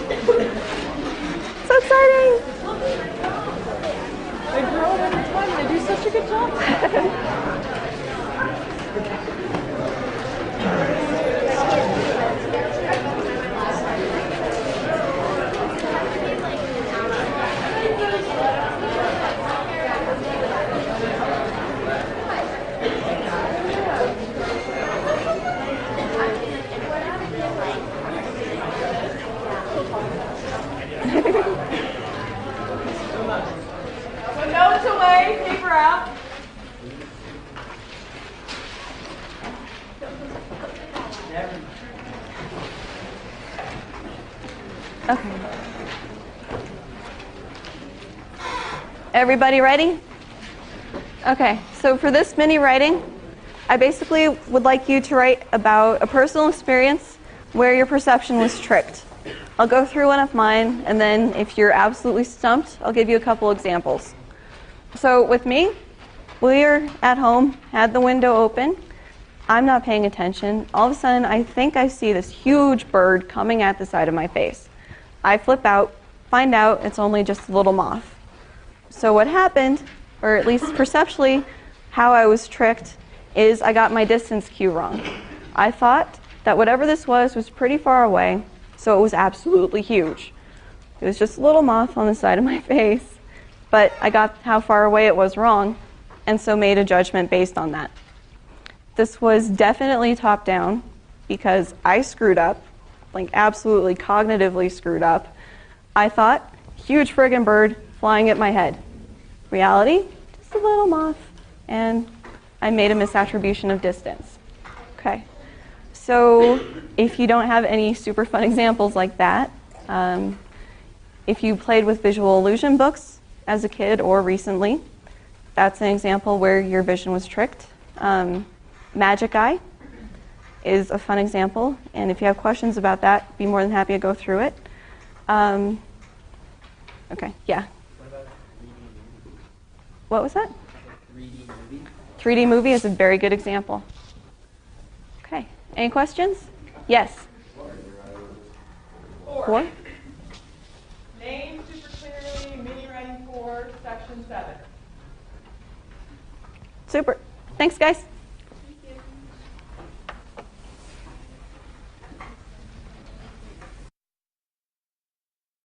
So exciting! They grow up every time and they do such a good job. So notes away, paper out. Okay. Everybody ready? Okay, so for this mini writing, I basically would like you to write about a personal experience where your perception was tricked. I'll go through one of mine, and then if you're absolutely stumped, I'll give you a couple examples. So with me, we're at home, had the window open. I'm not paying attention. All of a sudden, I think I see this huge bird coming at the side of my face. I flip out, find out it's only just a little moth. So what happened, or at least perceptually, how I was tricked, is I got my distance cue wrong. I thought that whatever this was pretty far away, so it was absolutely huge. It was just a little moth on the side of my face, but I got how far away it was wrong, and so made a judgment based on that. This was definitely top down because I screwed up, like absolutely cognitively screwed up. I thought, huge friggin' bird flying at my head. Reality, just a little moth, and I made a misattribution of distance. Okay, so if you don't have any super fun examples like that, if you played with visual illusion books as a kid or recently, that's an example where your vision was tricked. Magic Eye is a fun example, and if you have questions about that, be more than happy to go through it. Okay, yeah. What was that? 3D movie. 3D movie is a very good example. Okay, any questions? Yes. 4? Name super clearly, mini writing 4, section 7. Super. Thanks, guys.